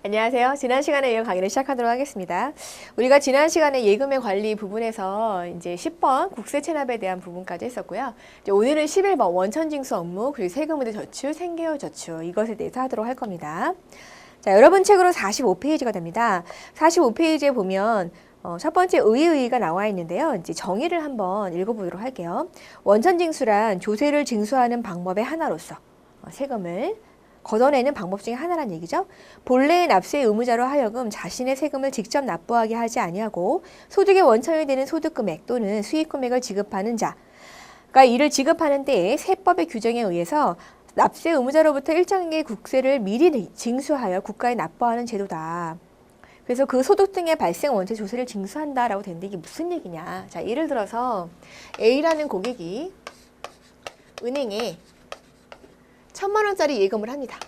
안녕하세요. 지난 시간에 이어 강의를 시작하도록 하겠습니다. 우리가 지난 시간에 예금의 관리 부분에서 이제 10번 국세 체납에 대한 부분까지 했었고요. 이제 오늘은 11번 원천징수 업무 그리고 세금의대 저축, 생계형 저축 이것에 대해서 하도록 할 겁니다. 자, 여러분 책으로 45페이지가 됩니다. 45페이지에 보면 첫 번째 의의가 나와 있는데요. 이제 정의를 한번 읽어보도록 할게요. 원천징수란 조세를 징수하는 방법의 하나로서 세금을 걷어내는 방법 중에 하나란 얘기죠. 본래의 납세 의무자로 하여금 자신의 세금을 직접 납부하게 하지 아니하고 소득의 원천이 되는 소득금액 또는 수익금액을 지급하는 자가 이를 지급하는 때에 세법의 규정에 의해서 납세 의무자로부터 일정의 국세를 미리 징수하여 국가에 납부하는 제도다. 그래서 그 소득 등의 발생 원체 조세를 징수한다라고 되는데 이게 무슨 얘기냐. 자, 예를 들어서 A라는 고객이 은행에 1,000만 원짜리 예금을 합니다.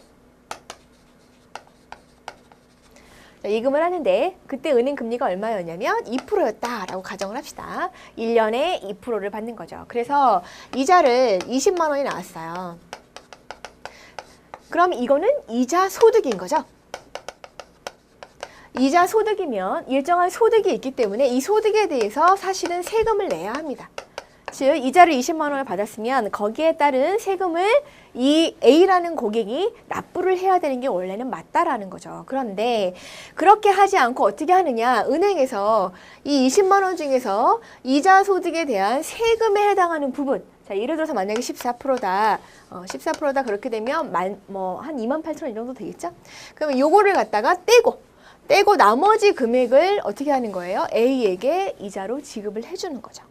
자, 예금을 하는데 그때 은행 금리가 얼마였냐면 2%였다라고 가정을 합시다. 1년에 2%를 받는 거죠. 그래서 이자를 20만 원이 나왔어요. 그럼 이거는 이자 소득인 거죠. 이자 소득이면 일정한 소득이 있기 때문에 이 소득에 대해서 사실은 세금을 내야 합니다. 즉 이자를 20만 원을 받았으면 거기에 따른 세금을 이 A라는 고객이 납부를 해야 되는 게 원래는 맞다라는 거죠. 그런데 그렇게 하지 않고 어떻게 하느냐. 은행에서 이 20만 원 중에서 이자 소득에 대한 세금에 해당하는 부분. 자, 예를 들어서 만약에 14%다. 14%다 그렇게 되면 한 28,000원 이 정도 되겠죠? 그러면 요거를 갖다가 떼고 나머지 금액을 어떻게 하는 거예요? A에게 이자로 지급을 해주는 거죠.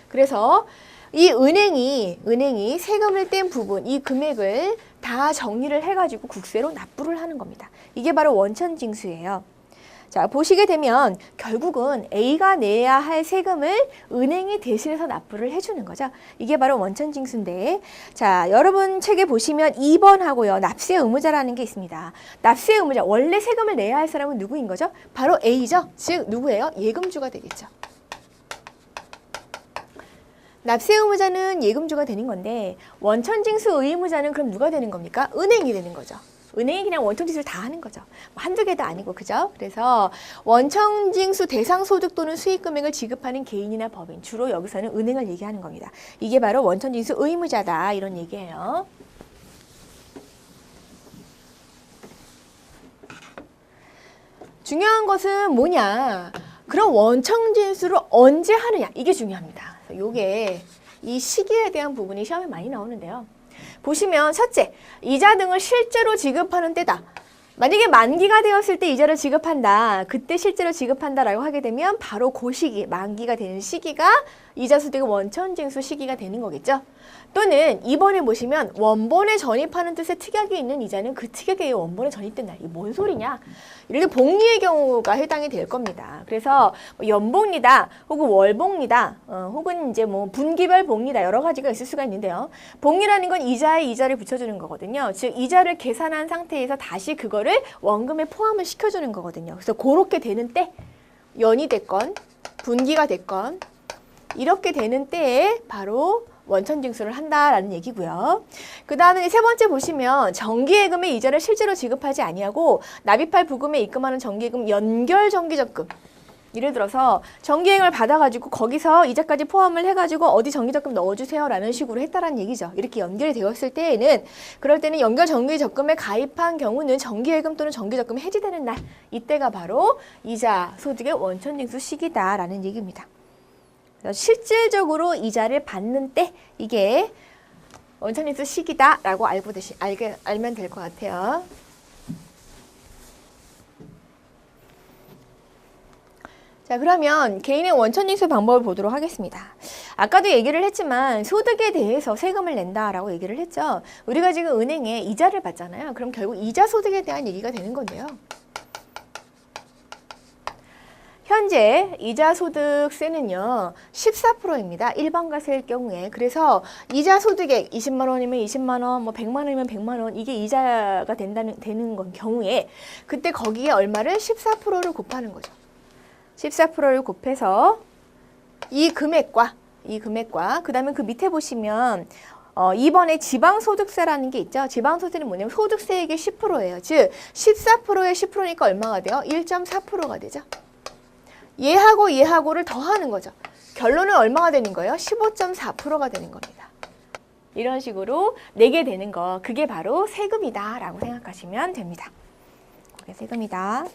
그래서 이 은행이 세금을 뗀 부분, 이 금액을 다 정리를 해가지고 국세로 납부를 하는 겁니다. 이게 바로 원천징수예요. 자, 보시게 되면 결국은 A가 내야 할 세금을 은행이 대신해서 납부를 해주는 거죠. 이게 바로 원천징수인데, 자, 여러분 책에 보시면 2번하고요. 납세 의무자라는 게 있습니다. 납세 의무자, 원래 세금을 내야 할 사람은 누구인 거죠? 바로 A죠. 즉, 누구예요? 예금주가 되겠죠. 납세 의무자는 예금주가 되는 건데 원천징수 의무자는 그럼 누가 되는 겁니까? 은행이 되는 거죠. 은행이 그냥 원천징수를 다 하는 거죠. 한두 개도 아니고, 그죠? 그래서 원천징수 대상 소득 또는 수익금액을 지급하는 개인이나 법인, 주로 여기서는 은행을 얘기하는 겁니다. 이게 바로 원천징수 의무자다, 이런 얘기예요. 중요한 것은 뭐냐? 그럼 원천징수를 언제 하느냐? 이게 중요합니다. 요게 이 시기에 대한 부분이 시험에 많이 나오는데요. 보시면 첫째, 이자 등을 실제로 지급하는 때다. 만약에 만기가 되었을 때 이자를 지급한다. 그때 실제로 지급한다라고 하게 되면 바로 그 시기, 만기가 되는 시기가 이자 소득의 원천징수 시기가 되는 거겠죠. 또는 2번에 보시면 원본에 전입하는 뜻의 특약이 있는 이자는 그 특약에 원본에 전입된다. 이게 뭔 소리냐? 이렇게 복리의 경우가 해당이 될 겁니다. 그래서 연복리다, 혹은 월복리다, 혹은 이제 뭐 분기별 복리다 여러 가지가 있을 수가 있는데요. 복리라는 건 이자에 이자를 붙여주는 거거든요. 즉 이자를 계산한 상태에서 다시 그거를 원금에 포함을 시켜주는 거거든요. 그래서 그렇게 되는 때, 연이 됐건 분기가 됐건 이렇게 되는 때에 바로 원천징수를 한다라는 얘기고요. 그 다음에 세 번째 보시면 정기예금의 이자를 실제로 지급하지 아니하고 납입할 부금에 입금하는 정기예금 연결 정기적금. 예를 들어서 정기예금을 받아가지고 거기서 이자까지 포함을 해가지고 어디 정기적금 넣어주세요라는 식으로 했다라는 얘기죠. 이렇게 연결이 되었을 때에는 그럴 때는 연결 정기적금에 가입한 경우는 정기예금 또는 정기적금이 해지되는 날, 이때가 바로 이자 소득의 원천징수 시기다라는 얘기입니다. 실질적으로 이자를 받는 때 이게 원천징수 시기다라고 알면 될 것 같아요. 자, 그러면 개인의 원천징수 방법을 보도록 하겠습니다. 아까도 얘기를 했지만 소득에 대해서 세금을 낸다라고 얘기를 했죠. 우리가 지금 은행에 이자를 받잖아요. 그럼 결국 이자 소득에 대한 얘기가 되는 건데요. 현재 이자 소득세는요 14%입니다. 일반과세일 경우에. 그래서 이자 소득액 20만 원이면 20만 원, 뭐 100만 원이면 100만 원, 이게 이자가 되는 건 경우에 그때 거기에 얼마를 14%를 곱하는 거죠. 14%를 곱해서 이 금액과 그 다음에 그 밑에 보시면 2번에 지방소득세라는 게 있죠. 지방소득세는 뭐냐면 소득세액의 10%예요. 즉 14%에 10%니까 얼마가 돼요? 1.4%가 되죠. 얘하고 얘하고를 더하는 거죠. 결론은 얼마가 되는 거예요? 15.4%가 되는 겁니다. 이런 식으로 내게 되는 거, 그게 바로 세금이다 라고 생각하시면 됩니다. 그게 세금이다.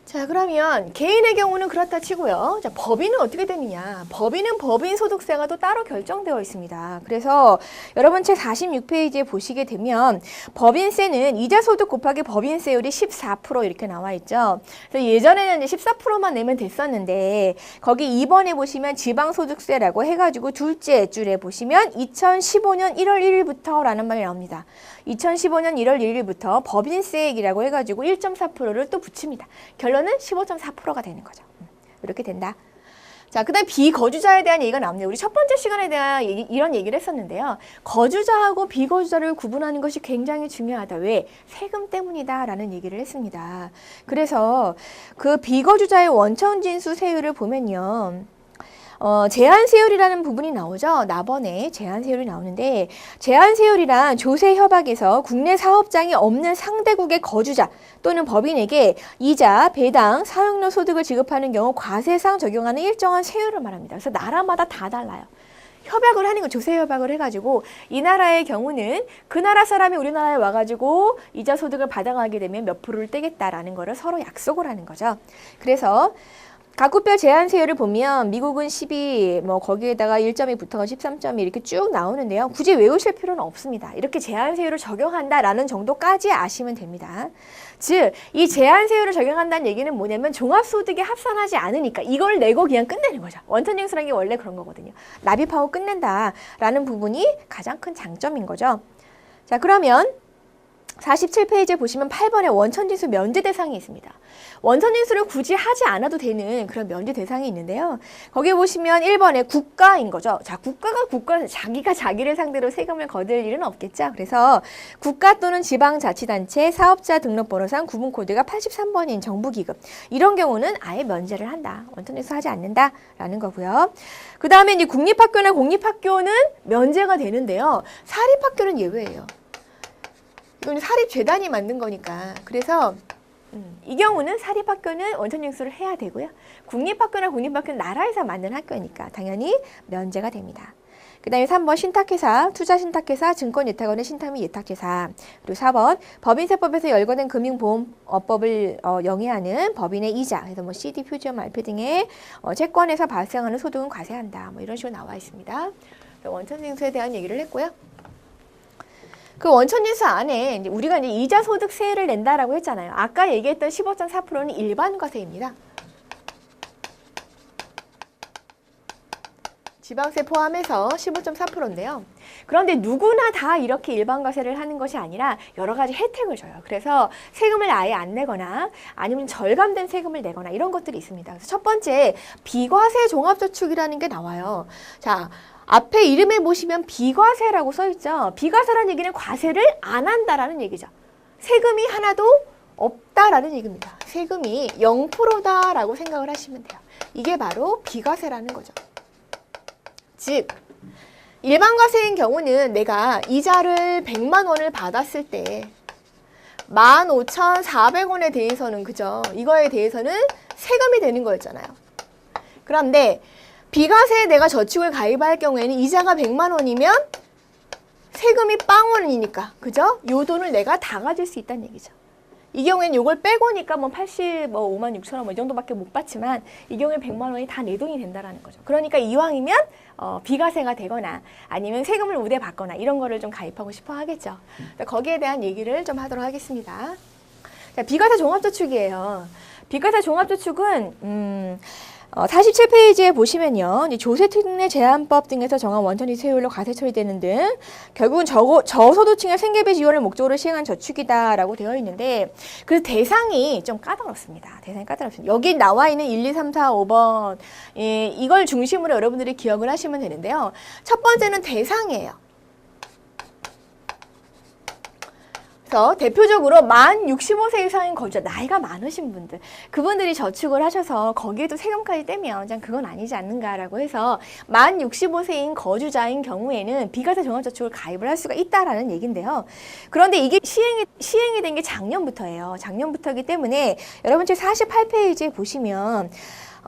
자, 그러면 개인의 경우는 그렇다 치고요. 자, 법인은 어떻게 되느냐? 법인은 법인 소득세가 또 따로 결정되어 있습니다. 그래서 여러분 책 46페이지에 보시게 되면 법인세는 이자 소득 곱하기 법인세율이 14% 이렇게 나와 있죠. 그래서 예전에는 이제 14%만 내면 됐었는데 거기 2번에 보시면 지방소득세라고 해가지고 둘째 줄에 보시면 2015년 1월 1일부터라는 말이 나옵니다. 2015년 1월 1일부터 법인세액이라고 해가지고 1.4%를 또 붙입니다. 결론은 15.4%가 되는 거죠. 이렇게 된다. 자, 그 다음에 비거주자에 대한 얘기가 나옵니다. 우리 첫 번째 시간에 대한 이런 얘기를 했었는데요. 거주자하고 비거주자를 구분하는 것이 굉장히 중요하다. 왜? 세금 때문이다 라는 얘기를 했습니다. 그래서 그 비거주자의 원천징수 세율을 보면요. 제한세율이라는 부분이 나오죠. 나번에 제한세율이 나오는데 제한세율이란 조세협약에서 국내 사업장이 없는 상대국의 거주자 또는 법인에게 이자, 배당, 사용료 소득을 지급하는 경우 과세상 적용하는 일정한 세율을 말합니다. 그래서 나라마다 다 달라요. 협약을 하는 거, 조세협약을 해가지고 이 나라의 경우는 그 나라 사람이 우리나라에 와가지고 이자 소득을 받아가게 되면 몇 프로를 떼겠다라는 거를 서로 약속을 하는 거죠. 그래서 각국별 제한세율을 보면 미국은 12, 뭐 거기에다가 1점이 붙어서 13점이 이렇게 쭉 나오는데요. 굳이 외우실 필요는 없습니다. 이렇게 제한세율을 적용한다라는 정도까지 아시면 됩니다. 즉, 이 제한세율을 적용한다는 얘기는 뭐냐면 종합소득에 합산하지 않으니까 이걸 내고 그냥 끝내는 거죠. 원천징수라는 게 원래 그런 거거든요. 납입하고 끝낸다라는 부분이 가장 큰 장점인 거죠. 자, 그러면 47페이지에 보시면 8번에 원천징수 면제 대상이 있습니다. 원천징수를 굳이 하지 않아도 되는 그런 면제 대상이 있는데요. 거기에 보시면 1번에 국가인 거죠. 자, 국가가 자기가 자기를 상대로 세금을 거둘 일은 없겠죠. 그래서 국가 또는 지방자치단체 사업자 등록번호상 구분코드가 83번인 정부기금. 이런 경우는 아예 면제를 한다. 원천징수 하지 않는다라는 거고요. 그 다음에 이제 국립학교나 공립학교는 면제가 되는데요. 사립학교는 예외예요. 이건 사립재단이 만든 거니까. 그래서 이 경우는 사립학교는 원천징수를 해야 되고요. 국립학교나 공립학교는 나라에서 만든 학교니까 당연히 면제가 됩니다. 그 다음에 3번 신탁회사, 투자신탁회사, 증권예탁원의 신탁 및 예탁제사. 그리고 4번 법인세법에서 열거된 금융보험업법을 영위하는 법인의 이자. 그래서 뭐 CD, 표지업, 말표 등의 채권에서 발생하는 소득은 과세한다. 뭐 이런 식으로 나와 있습니다. 원천징수에 대한 얘기를 했고요. 그 원천징수 안에 우리가 이제 이자 소득세를 낸다라고 했잖아요. 아까 얘기했던 15.4%는 일반과세입니다. 지방세 포함해서 15.4%인데요. 그런데 누구나 다 이렇게 일반과세를 하는 것이 아니라 여러 가지 혜택을 줘요. 그래서 세금을 아예 안 내거나 아니면 절감된 세금을 내거나 이런 것들이 있습니다. 그래서 첫 번째 비과세 종합저축이라는 게 나와요. 자, 앞에 이름에 보시면 비과세라고 써있죠. 비과세라는 얘기는 과세를 안 한다라는 얘기죠. 세금이 하나도 없다라는 얘기입니다. 세금이 0%다라고 생각을 하시면 돼요. 이게 바로 비과세라는 거죠. 즉, 일반과세인 경우는 내가 이자를 100만 원을 받았을 때 15,400원에 대해서는 그죠? 이거에 대해서는 세금이 되는 거였잖아요. 그런데 비과세에 내가 저축을 가입할 경우에는 이자가 100만 원이면 세금이 0원이니까 그죠? 요 돈을 내가 다 가질 수 있다는 얘기죠. 이 경우에는 요걸 빼고니까 뭐 85만 6천 원 뭐 이 정도밖에 못 받지만 이 경우에 100만 원이 다 내 돈이 된다라는 거죠. 그러니까 이왕이면 비과세가 되거나 아니면 세금을 우대받거나 이런 거를 좀 가입하고 싶어 하겠죠. 거기에 대한 얘기를 좀 하도록 하겠습니다. 자, 비과세 종합저축이에요. 비과세 종합저축은 47페이지에 보시면요. 조세특례 제한법 등에서 정한 원천징수 세율로 과세 처리되는 등 결국은 저소득층의 생계비 지원을 목적으로 시행한 저축이다라고 되어 있는데 그 대상이 좀 까다롭습니다. 여기 나와 있는 1, 2, 3, 4, 5번 이걸 중심으로 여러분들이 기억을 하시면 되는데요. 첫 번째는 대상이에요. 그래서 대표적으로 만 65세 이상인 거주자, 나이가 많으신 분들, 그분들이 저축을 하셔서 거기에도 세금까지 떼면 그건 아니지 않는가라고 해서 만 65세인 거주자인 경우에는 비과세 종합저축을 가입을 할 수가 있다라는 얘기인데요. 그런데 이게 시행이 된 게 작년부터예요. 작년부터이기 때문에 여러분 제 48페이지에 보시면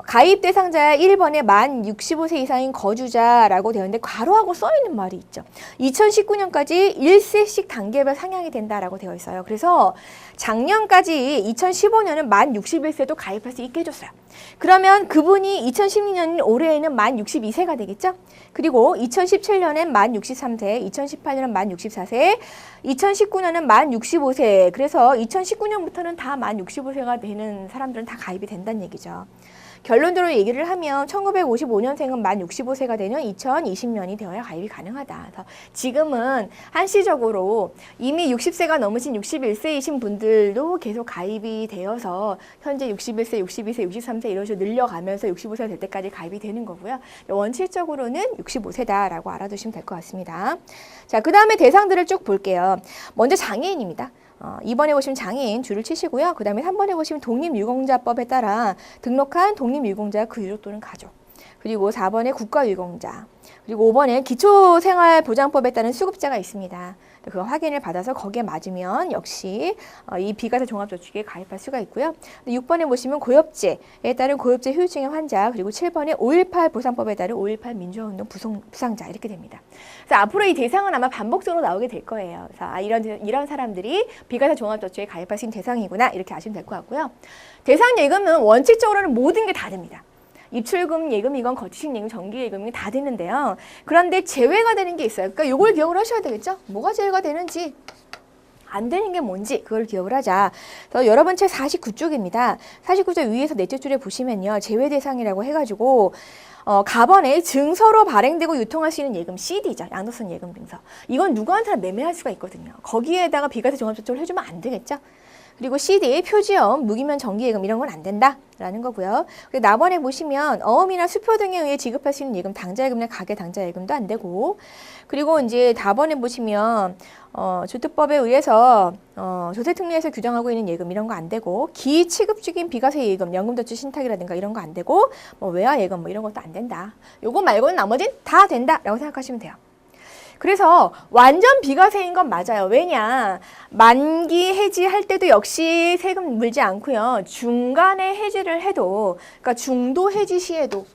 가입 대상자 1번에 만 65세 이상인 거주자라고 되어 있는데 괄호하고 써 있는 말이 있죠. 2019년까지 1세씩 단계별 상향이 된다라고 되어 있어요. 그래서 작년까지 2015년은 만 61세도 가입할 수 있게 해줬어요. 그러면 그분이 2016년 올해에는 만 62세가 되겠죠? 그리고 2017년엔 만 63세, 2018년은 만 64세, 2019년은 만 65세. 그래서 2019년부터는 다 만 65세가 되는 사람들은 다 가입이 된다는 얘기죠. 결론적으로 얘기를 하면 1955년생은 만 65세가 되는 2020년이 되어야 가입이 가능하다. 그래서 지금은 한시적으로 이미 60세가 넘으신 61세이신 분들도 계속 가입이 되어서 현재 61세, 62세, 63세 이런 식으로 늘려가면서 65세가 될 때까지 가입이 되는 거고요. 원칙적으로는 65세다라고 알아두시면 될 것 같습니다. 자, 그 다음에 대상들을 쭉 볼게요. 먼저 장애인입니다. 2번에 보시면 장애인 줄을 치시고요. 그 다음에 3번에 보시면 독립유공자법에 따라 등록한 독립유공자 그 유족 또는 가족. 그리고 4번에 국가유공자. 그리고 5번에 기초생활보장법에 따른 수급자가 있습니다. 그 확인을 받아서 거기에 맞으면 역시 이 비과세 종합저축에 가입할 수가 있고요. 6번에 보시면 고엽제에 따른 고엽제 후유증의 환자, 그리고 7번에 5.18 보상법에 따른 5.18 민주화운동 부상자 이렇게 됩니다. 그래서 앞으로 이 대상은 아마 반복적으로 나오게 될 거예요. 그래서 이런 사람들이 비과세 종합저축에 가입할 수 있는 대상이구나 이렇게 아시면 될 것 같고요. 대상 예금은 원칙적으로는 모든 게 다 됩니다. 입출금 예금이건 거치식 예금, 정기 예금이 다 되는데요. 그런데 제외가 되는 게 있어요. 그러니까 이걸 기억을 하셔야 되겠죠? 뭐가 제외가 되는지, 안 되는 게 뭔지 그걸 기억을 하자. 그래서 여러분 책 49쪽입니다. 49쪽 위에서 넷째 줄에 보시면요. 제외 대상이라고 해가지고 가번에 증서로 발행되고 유통할 수 있는 예금 CD죠. 양도선 예금 증서. 이건 누구한테나 매매할 수가 있거든요. 거기에다가 비과세 종합저축을 해주면 안 되겠죠? 그리고 CD, 표지업, 무기면 정기예금 이런 건 안 된다라는 거고요. 그리고 나번에 보시면 어음이나 수표 등에 의해 지급할 수 있는 예금, 당자예금이나 가계 당자예금도 안 되고, 그리고 이제 다번에 보시면 주택법에 의해서 조세특례에서 규정하고 있는 예금 이런 거 안 되고, 기취급 중인 비과세 예금, 연금저축 신탁이라든가 이런 거 안 되고, 외화예금 이런 것도 안 된다. 요거 말고는 나머지는 다 된다라고 생각하시면 돼요. 그래서 완전 비과세인 건 맞아요. 왜냐? 만기 해지할 때도 역시 세금 물지 않고요. 중간에 해지를 해도, 그러니까 중도 해지 시에도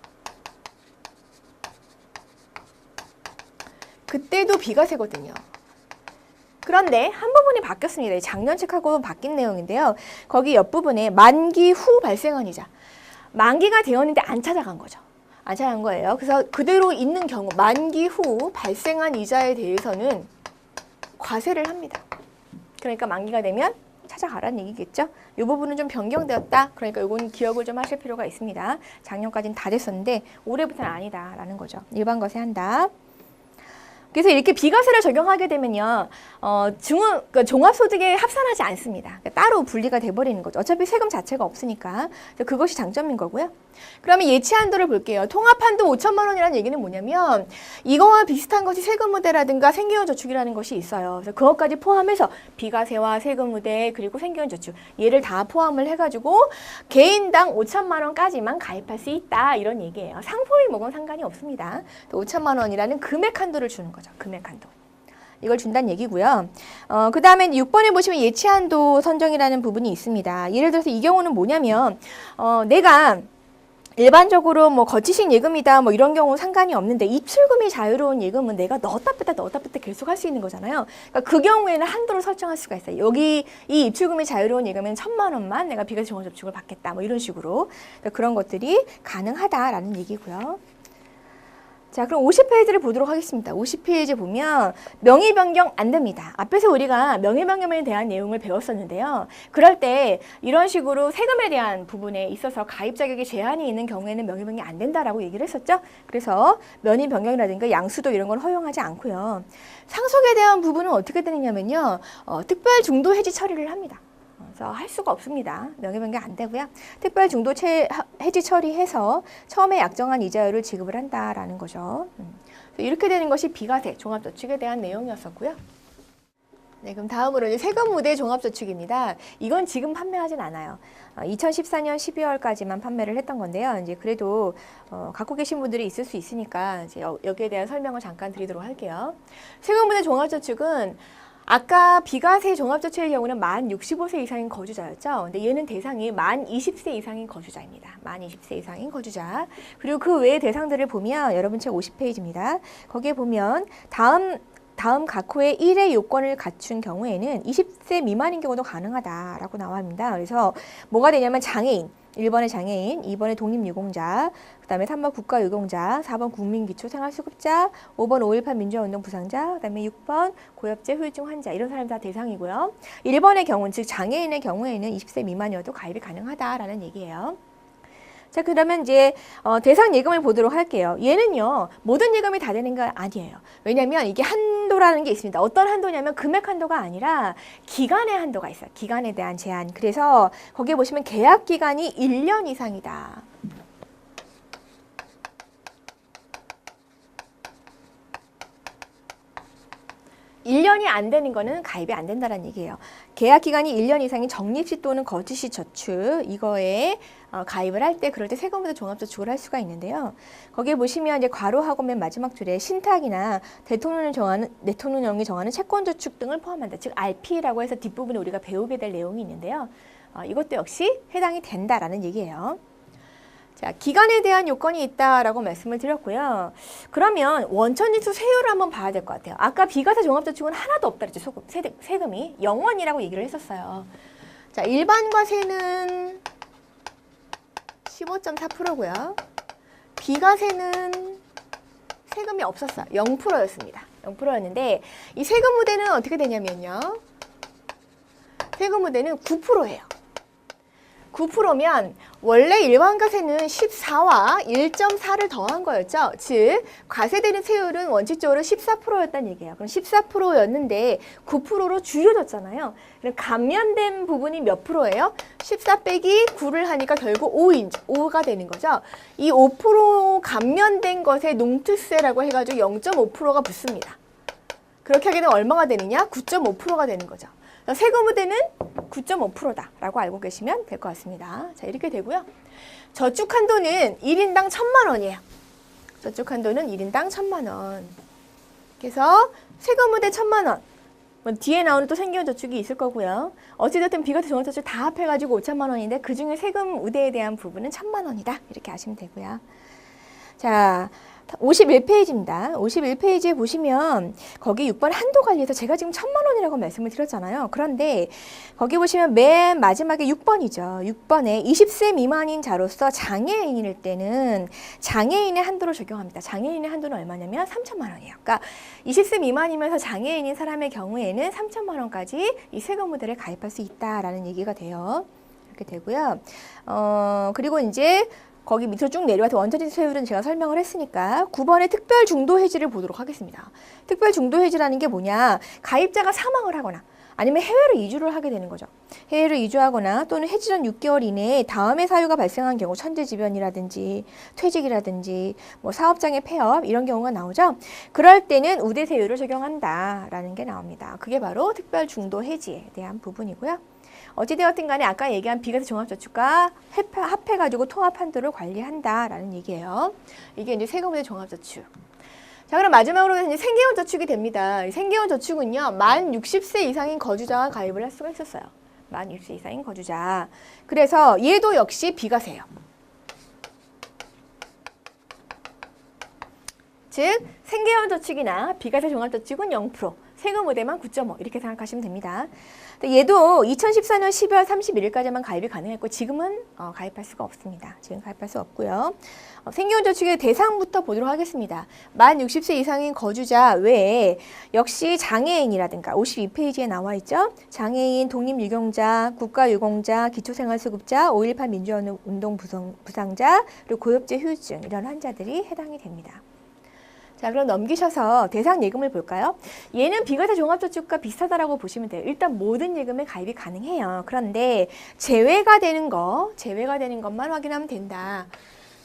그때도 비과세거든요. 그런데 한 부분이 바뀌었습니다. 작년 책하고 바뀐 내용인데요. 거기 옆부분에 만기 후 발생한 이자. 만기가 되었는데 안 찾아간 거죠. 안 찾아간 거예요. 그래서 그대로 있는 경우 만기 후 발생한 이자에 대해서는 과세를 합니다. 그러니까 만기가 되면 찾아가라는 얘기겠죠. 이 부분은 좀 변경되었다. 그러니까 이건 기억을 좀 하실 필요가 있습니다. 작년까지는 다 됐었는데 올해부터는 아니다라는 거죠. 일반 과세 한다. 그래서 이렇게 비과세를 적용하게 되면요, 그러니까 종합소득에 합산하지 않습니다. 그러니까 따로 분리가 돼버리는 거죠. 어차피 세금 자체가 없으니까. 그것이 장점인 거고요. 그러면 예치 한도를 볼게요. 통합한도 5천만 원이라는 얘기는 뭐냐면 이거와 비슷한 것이 세금무대라든가 생계형저축이라는 것이 있어요. 그래서 그것까지 포함해서 비과세와 세금무대 그리고 생계형저축 얘를 다 포함을 해가지고 개인당 5천만 원까지만 가입할 수 있다 이런 얘기예요. 상품이 뭐건 상관이 없습니다. 5천만 원이라는 금액 한도를 주는 거죠. 금액 한도. 이걸 준다는 얘기고요. 그 다음에 6번에 보시면 예치한도 선정이라는 부분이 있습니다. 예를 들어서 이 경우는 뭐냐면 내가 일반적으로 거치식 예금이다 이런 경우 상관이 없는데 입출금이 자유로운 예금은 내가 넣었다 뺐다 계속 할 수 있는 거잖아요. 그러니까 그 경우에는 한도를 설정할 수가 있어요. 여기 이 입출금이 자유로운 예금은 1,000만 원만 내가 비과세 종합저축을 받겠다 이런 식으로. 그러니까 그런 것들이 가능하다라는 얘기고요. 자, 그럼 50페이지를 보도록 하겠습니다. 50페이지 보면 명의 변경 안 됩니다. 앞에서 우리가 명의 변경에 대한 내용을 배웠었는데요. 그럴 때 이런 식으로 세금에 대한 부분에 있어서 가입 자격에 제한이 있는 경우에는 명의 변경이 안 된다라고 얘기를 했었죠. 그래서 명의 변경이라든가 양수도 이런 건 허용하지 않고요. 상속에 대한 부분은 어떻게 되느냐면요. 특별 중도 해지 처리를 합니다. 그래서 할 수가 없습니다. 명예변경 안 되고요. 특별 중도 해지 처리해서 처음에 약정한 이자율을 지급을 한다라는 거죠. 이렇게 되는 것이 비과세 종합저축에 대한 내용이었었고요. 네, 그럼 다음으로 이제 세금우대 종합저축입니다. 이건 지금 판매하진 않아요. 2014년 12월까지만 판매를 했던 건데요. 이제 그래도 갖고 계신 분들이 있을 수 있으니까 이제 여기에 대한 설명을 잠깐 드리도록 할게요. 세금우대 종합저축은 아까 비과세 종합저축의 경우는 만 65세 이상인 거주자였죠. 근데 얘는 대상이 만 20세 이상인 거주자입니다. 만 20세 이상인 거주자. 그리고 그 외의 대상들을 보면 여러분 책 50페이지입니다. 거기에 보면 다음 각호의 1의 요건을 갖춘 경우에는 20세 미만인 경우도 가능하다라고 나옵니다. 그래서 뭐가 되냐면 장애인, 1번의 장애인, 2번의 독립유공자, 그 다음에 3번 국가유공자, 4번 국민기초생활수급자, 5번 5.18 민주화운동 부상자, 그 다음에 6번 고엽제 후유증 환자, 이런 사람 다 대상이고요. 1번의 경우는, 즉 장애인의 경우에는 20세 미만이어도 가입이 가능하다라는 얘기예요. 자, 그러면 이제 대상 예금을 보도록 할게요. 얘는요, 모든 예금이 다 되는 건 아니에요. 왜냐면 이게 한도라는 게 있습니다. 어떤 한도냐면 금액 한도가 아니라 기간의 한도가 있어요. 기간에 대한 제한. 그래서 거기에 보시면 계약 기간이 1년 이상이다. (1년이) 안 되는 거는 가입이 안 된다는 얘기예요. 계약 기간이 1년 이상인 적립식 또는 거주식 저축, 이거에 가입을 할 때, 그럴 때 세금부터 종합저축을 할 수가 있는데요. 거기에 보시면 이제 괄호하고 맨 마지막 줄에 신탁이나 대통령이 정하는 채권저축 등을 포함한다. 즉 RP라고 해서 뒷부분에 우리가 배우게 될 내용이 있는데요. 이것도 역시 해당이 된다라는 얘기예요. 자, 기간에 대한 요건이 있다라고 말씀을 드렸고요. 그러면 원천지수 세율을 한번 봐야 될 것 같아요. 아까 비과세 종합저축은 하나도 없다 그랬죠. 세금이 0원이라고 얘기를 했었어요. 자, 일반과세는 15.4%고요. 비과세는 세금이 없었어요. 0%였습니다. 0%였는데 이 세금우대는 어떻게 되냐면요. 세금우대는 9%예요. 9%면 원래 일반과세는 14와 1.4를 더한 거였죠. 즉 과세되는 세율은 원칙적으로 14%였다는 얘기예요. 그럼 14%였는데 9%로 줄여졌잖아요. 그럼 감면된 부분이 몇 프로예요? 14 빼기 9를 하니까 결국 5가 되는 거죠. 이 5% 감면된 것에 농특세라고 해가지고 0.5%가 붙습니다. 그렇게 하게 되면 얼마가 되느냐? 9.5%가 되는 거죠. 세금우대는 9.5%다라고 알고 계시면 될 것 같습니다. 자, 이렇게 되고요. 저축 한도는 1인당 1,000만 원이에요. 저축 한도는 1인당 1,000만 원. 그래서 세금우대 1,000만 원. 뭐 뒤에 나오는 또 생계형 저축이 있을 거고요. 어찌됐든 비과세 종합저축 다 합해가지고 5,000만 원인데 그중에 세금우대에 대한 부분은 1,000만 원이다. 이렇게 아시면 되고요. 자, 51페이지입니다. 51페이지에 보시면 거기 6번 한도 관리에서 제가 지금 1,000만 원이라고 말씀을 드렸잖아요. 그런데 거기 보시면 맨 마지막에 6번이죠. 6번에 20세 미만인 자로서 장애인일 때는 장애인의 한도를 적용합니다. 장애인의 한도는 얼마냐면 3,000만 원이에요. 그러니까 20세 미만이면서 장애인인 사람의 경우에는 3,000만 원까지 이 세금우대를 가입할 수 있다라는 얘기가 돼요. 이렇게 되고요. 그리고 이제 거기 밑으로 쭉 내려와서 원천지수 세율은 제가 설명을 했으니까 9번의 특별 중도 해지를 보도록 하겠습니다. 특별 중도 해지라는 게 뭐냐? 가입자가 사망을 하거나 아니면 해외로 이주를 하게 되는 거죠. 해외로 이주하거나 또는 해지 전 6개월 이내에 다음의 사유가 발생한 경우 천재지변이라든지 퇴직이라든지 뭐 사업장의 폐업 이런 경우가 나오죠. 그럴 때는 우대 세율을 적용한다라는 게 나옵니다. 그게 바로 특별 중도 해지에 대한 부분이고요. 어찌되었든 간에 아까 얘기한 비과세 종합저축과 합해가지고 통합 한도를 관리한다라는 얘기예요. 이게 이제 세금우대 종합저축. 자, 그럼 마지막으로 이제 생계형 저축이 됩니다. 생계형 저축은요, 만 60세 이상인 거주자가 가입을 할 수가 있었어요. 만 60세 이상인 거주자. 그래서 얘도 역시 비과세예요. 즉, 생계형 저축이나 비과세 종합저축은 0%, 세금우대만 9.5 이렇게 생각하시면 됩니다. 얘도 2014년 12월 31일까지만 가입이 가능했고 지금은 가입할 수가 없습니다. 지금 가입할 수 없고요. 생계형 저축의 대상부터 보도록 하겠습니다. 만 60세 이상인 거주자 외에 역시 장애인이라든가 52페이지에 나와 있죠. 장애인, 독립유공자, 국가유공자, 기초생활수급자, 5.18 민주화운동 부상자, 그리고 고엽제 후유증 이런 환자들이 해당이 됩니다. 자, 그럼 넘기셔서 대상 예금을 볼까요? 얘는 비과세 종합저축과 비슷하다라고 보시면 돼요. 일단 모든 예금에 가입이 가능해요. 그런데 제외가 되는 것만 확인하면 된다.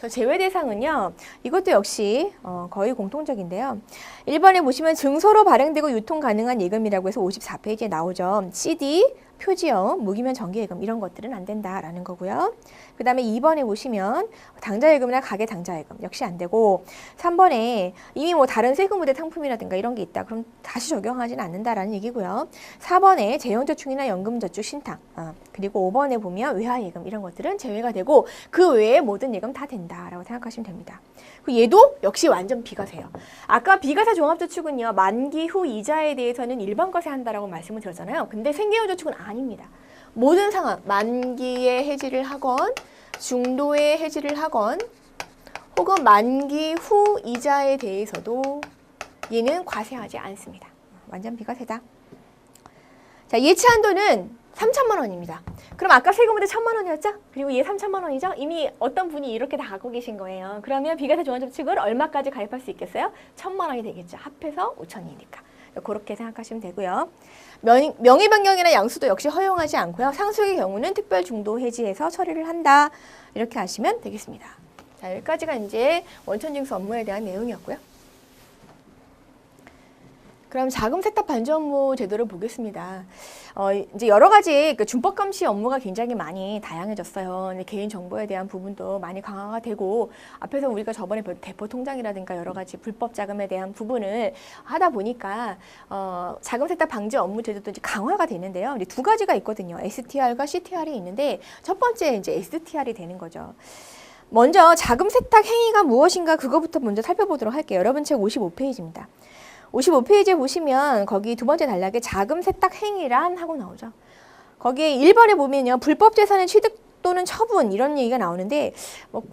제외 대상은요. 이것도 역시 거의 공통적인데요. 1번에 보시면 증서로 발행되고 유통 가능한 예금이라고 해서 54페이지에 나오죠. CD, 표지업, 무기면 정기예금 이런 것들은 안 된다라는 거고요. 그 다음에 2번에 보시면 당좌예금이나 가계 당좌예금 역시 안 되고 3번에 이미 뭐 다른 세금 우대 상품이라든가 이런 게 있다. 그럼 다시 적용하지는 않는다라는 얘기고요. 4번에 재형저축이나 연금저축 신탁 그리고 5번에 보면 외화예금 이런 것들은 제외가 되고 그 외에 모든 예금 다 된다라고 생각하시면 됩니다. 얘도 역시 완전 비과세예요. 아까 비과세 종합저축은요. 만기 후 이자에 대해서는 일반과세 한다라고 말씀을 드렸잖아요. 근데 생계형저축은 아닙니다. 모든 상황, 만기에 해지를 하건 중도에 해지를 하건 혹은 만기 후 이자에 대해서도 얘는 과세하지 않습니다. 완전 비과세다. 자, 예치 한도는 3천만 원입니다. 그럼 아까 세금으로 1,000만 원이었죠? 그리고 얘 3천만 원이죠? 이미 어떤 분이 이렇게 다 갖고 계신 거예요. 그러면 비과세 종합저축을 얼마까지 가입할 수 있겠어요? 1,000만 원이 되겠죠. 합해서 5천이니까. 그렇게 생각하시면 되고요. 명의 변경이나 양수도 역시 허용하지 않고요. 상속의 경우는 특별 중도 해지해서 처리를 한다. 이렇게 하시면 되겠습니다. 자, 여기까지가 이제 원천징수 업무에 대한 내용이었고요. 그럼 자금 세탁 반주 업무 제도를 보겠습니다. 이제 여러 가지 준법 감시 업무가 굉장히 많이 다양해졌어요. 개인 정보에 대한 부분도 많이 강화가 되고 앞에서 우리가 저번에 대포 통장이라든가 여러 가지 불법 자금에 대한 부분을 하다 보니까 자금 세탁 방지 업무 제도도 이제 강화가 되는데요. 이제 두 가지가 있거든요. STR과 CTR이 있는데 첫 번째 이제 STR이 되는 거죠. 먼저 자금 세탁 행위가 무엇인가 그거부터 먼저 살펴보도록 할게요. 여러분 책 55페이지입니다. 55페이지에 보시면 거기 두 번째 단락에 자금 세탁 행위란 하고 나오죠. 거기에 1번에 보면요. 불법 재산의 취득 또는 처분 이런 얘기가 나오는데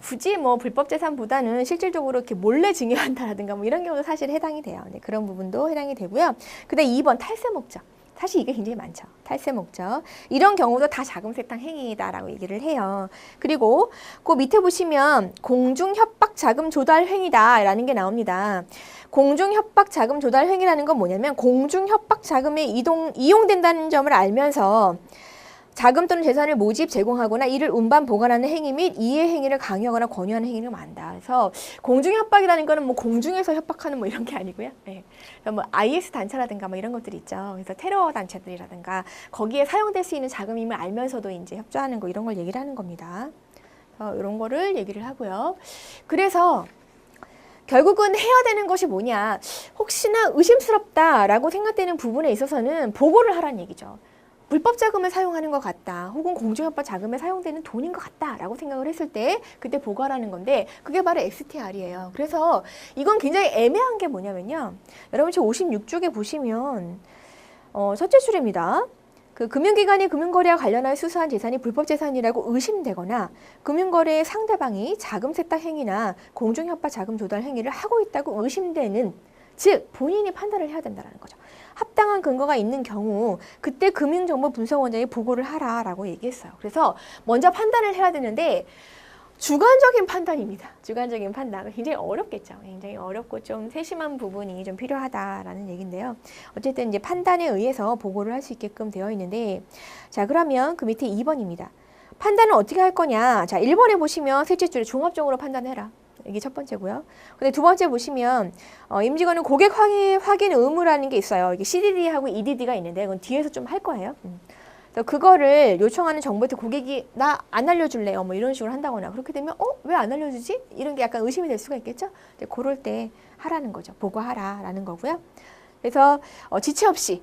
굳이 불법 재산보다는 실질적으로 이렇게 몰래 증여한다라든가 이런 경우도 사실 해당이 돼요. 네, 그런 부분도 해당이 되고요. 그다음 2번 탈세 목적. 사실 이게 굉장히 많죠. 탈세 목적. 이런 경우도 다 자금 세탁 행위다라고 얘기를 해요. 그리고 그 밑에 보시면 공중 협박 자금 조달 행위다라는 게 나옵니다. 공중 협박 자금 조달 행위라는 건 뭐냐면 공중 협박 자금에 이용된다는 점을 알면서 자금 또는 재산을 모집, 제공하거나 이를 운반, 보관하는 행위 및 이해 행위를 강요하거나 권유하는 행위를 말한다. 그래서 공중 협박이라는 거는 공중에서 협박하는 이런 게 아니고요. 네. IS 단체라든가 이런 것들이 있죠. 그래서 테러 단체들이라든가 거기에 사용될 수 있는 자금임을 알면서도 이제 협조하는 거 이런 걸 얘기를 하는 겁니다. 이런 거를 얘기를 하고요. 그래서 결국은 해야 되는 것이 뭐냐. 혹시나 의심스럽다라고 생각되는 부분에 있어서는 보고를 하라는 얘기죠. 불법 자금을 사용하는 것 같다. 혹은 공중협박 자금에 사용되는 돈인 것 같다라고 생각을 했을 때 그때 보고하라는 건데 그게 바로 STR이에요. 그래서 이건 굉장히 애매한 게 뭐냐면요. 여러분 저 56쪽에 보시면 첫째 줄입니다. 그 금융기관이 금융거래와 관련하여 수수한 재산이 불법 재산이라고 의심되거나 금융거래의 상대방이 자금 세탁 행위나 공중협박 자금 조달 행위를 하고 있다고 의심되는 즉 본인이 판단을 해야 된다는 거죠. 합당한 근거가 있는 경우 그때 금융정보분석원장이 보고를 하라라고 얘기했어요. 그래서 먼저 판단을 해야 되는데 주관적인 판단입니다. 주관적인 판단. 굉장히 어렵겠죠. 굉장히 어렵고 좀 세심한 부분이 좀 필요하다라는 얘기인데요. 어쨌든 이제 판단에 의해서 보고를 할 수 있게끔 되어 있는데 자 그러면 그 밑에 2번입니다. 판단은 어떻게 할 거냐. 자 1번에 보시면 셋째 줄에 종합적으로 판단해라. 이게 첫 번째고요. 근데 두 번째 보시면 임직원은 고객 확인 의무라는 게 있어요. 이게 CDD하고 EDD가 있는데 그건 뒤에서 좀 할 거예요. 그거를 요청하는 정보한테 고객이 나 안 알려줄래요. 이런 식으로 한다거나 그렇게 되면 왜 안 알려주지? 이런 게 약간 의심이 될 수가 있겠죠. 그럴 때 하라는 거죠. 보고하라라는 거고요. 그래서 지체 없이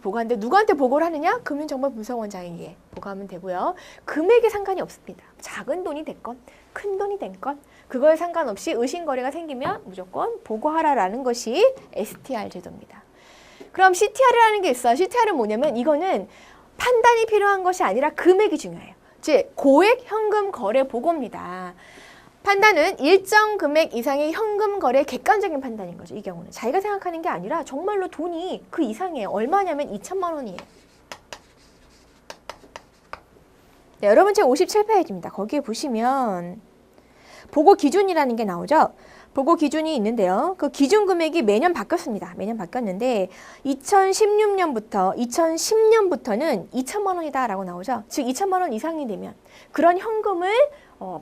보고하는데 누구한테 보고를 하느냐? 금융정보분석원장에게 보고하면 되고요. 금액에 상관이 없습니다. 작은 돈이 됐건 큰 돈이 됐건 그거에 상관없이 의심거래가 생기면 무조건 보고하라라는 것이 STR 제도입니다. 그럼 CTR이라는 게 있어요. CTR은 뭐냐면 이거는 판단이 필요한 것이 아니라 금액이 중요해요. 즉 고액 현금 거래 보고입니다. 판단은 일정 금액 이상의 현금 거래 객관적인 판단인 거죠. 이 경우는 자기가 생각하는 게 아니라 정말로 돈이 그 이상이에요. 얼마냐면 2천만 원이에요. 네, 여러분 책 57페이지입니다. 거기에 보시면 보고 기준이라는 게 나오죠. 보고 기준이 있는데요. 그 기준 금액이 매년 바뀌었습니다. 매년 바뀌었는데 2010년부터는 2천만 원이다라고 나오죠. 즉 2천만 원 이상이 되면 그런 현금을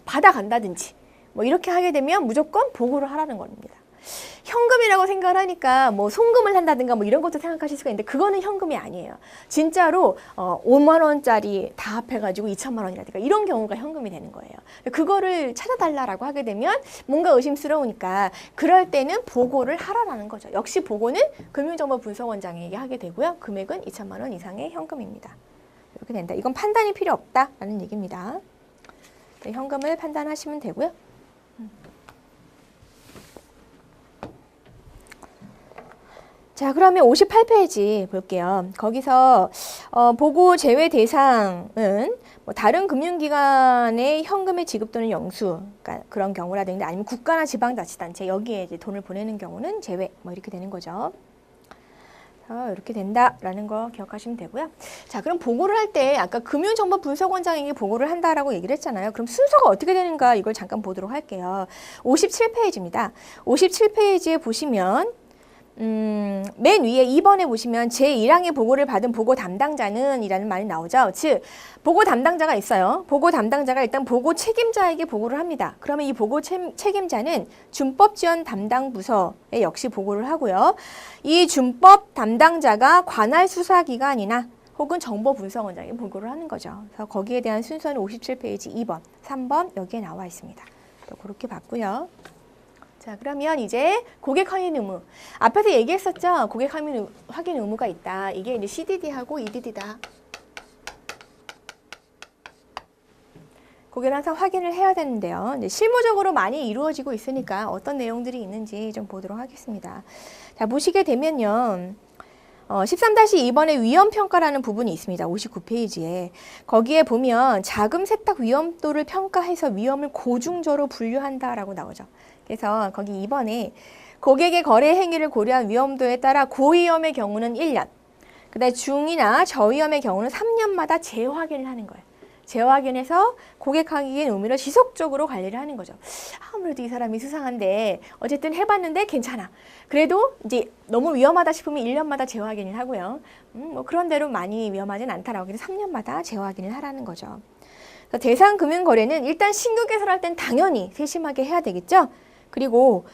받아간다든지 뭐 이렇게 하게 되면 무조건 보고를 하라는 겁니다. 현금이라고 생각을 하니까 뭐 송금을 한다든가 뭐 이런 것도 생각하실 수가 있는데 그거는 현금이 아니에요. 진짜로 5만 원짜리 다 합해가지고 2천만 원이라든가 이런 경우가 현금이 되는 거예요. 그거를 찾아달라고 하게 되면 뭔가 의심스러우니까 그럴 때는 보고를 하라라는 거죠. 역시 보고는 금융정보분석원장에게 하게 되고요. 금액은 2천만 원 이상의 현금입니다. 이렇게 된다. 이건 판단이 필요 없다라는 얘기입니다. 네, 현금을 판단하시면 되고요. 자, 그러면 58페이지 볼게요. 거기서 보고 제외 대상은 뭐 다른 금융기관의 현금의 지급 또는 영수, 그러니까 그런 경우라든지 아니면 국가나 지방자치단체 여기에 이제 돈을 보내는 경우는 제외, 뭐 이렇게 되는 거죠. 이렇게 된다라는 거 기억하시면 되고요. 자, 그럼 보고를 할 때 아까 금융정보분석원장에게 보고를 한다라고 얘기를 했잖아요. 그럼 순서가 어떻게 되는가 이걸 잠깐 보도록 할게요. 57페이지입니다. 57페이지에 보시면 맨 위에 2번에 보시면 제1항의 보고를 받은 보고 담당자는 이라는 말이 나오죠. 즉, 보고 담당자가 있어요. 보고 담당자가 일단 보고 책임자에게 보고를 합니다. 그러면 이 보고 책임자는 준법 지원 담당 부서에 역시 보고를 하고요. 이 준법 담당자가 관할 수사기관이나 혹은 정보분석원장에 보고를 하는 거죠. 그래서 거기에 대한 순서는 57페이지 2번, 3번 여기에 나와 있습니다. 또 그렇게 봤고요. 자, 그러면 이제 고객 확인 의무. 앞에서 얘기했었죠? 고객 확인 의무가 있다. 이게 이제 CDD하고 EDD다. 고객을 항상 확인을 해야 되는데요. 이제 실무적으로 많이 이루어지고 있으니까 어떤 내용들이 있는지 좀 보도록 하겠습니다. 자, 보시게 되면요. 13-2번의 위험평가라는 부분이 있습니다. 59페이지에. 거기에 보면 자금 세탁 위험도를 평가해서 위험을 고중저로 분류한다라고 나오죠. 그래서 거기 2번에 고객의 거래 행위를 고려한 위험도에 따라 고위험의 경우는 1년, 그다음에 중이나 저위험의 경우는 3년마다 재확인을 하는 거예요. 재확인해서 고객 확인 의무를 지속적으로 관리를 하는 거죠. 아무래도 이 사람이 수상한데 어쨌든 해봤는데 괜찮아. 그래도 이제 너무 위험하다 싶으면 1년마다 재확인을 하고요. 뭐 그런 대로 많이 위험하진 않다라고 해서 3년마다 재확인을 하라는 거죠. 그래서 대상 금융 거래는 일단 신규 개설할 땐 당연히 세심하게 해야 되겠죠. 그리고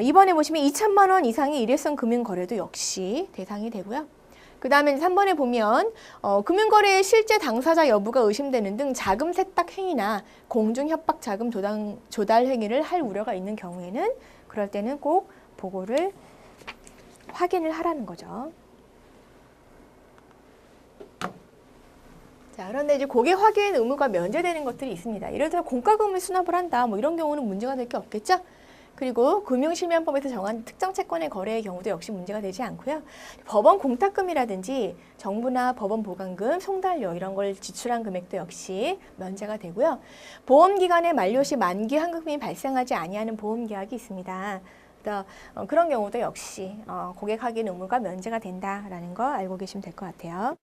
이번에 보시면 2천만 원 이상의 일회성 금융 거래도 역시 대상이 되고요. 그 다음에 3번에 보면 금융거래의 실제 당사자 여부가 의심되는 등 자금 세탁 행위나 공중협박 자금 조달 행위를 할 우려가 있는 경우에는 그럴 때는 꼭 보고를 확인을 하라는 거죠. 자, 그런데 이제 고객 확인 의무가 면제되는 것들이 있습니다. 예를 들어 공과금을 수납을 한다. 뭐 이런 경우는 문제가 될 게 없겠죠? 그리고 금융실명법에서 정한 특정 채권의 거래의 경우도 역시 문제가 되지 않고요. 법원 공탁금이라든지 정부나 법원 보관금, 송달료 이런 걸 지출한 금액도 역시 면제가 되고요. 보험기간의 만료 시 만기 환급금이 발생하지 아니하는 보험계약이 있습니다. 그런 경우도 역시 고객 확인 의무가 면제가 된다라는 거 알고 계시면 될 것 같아요.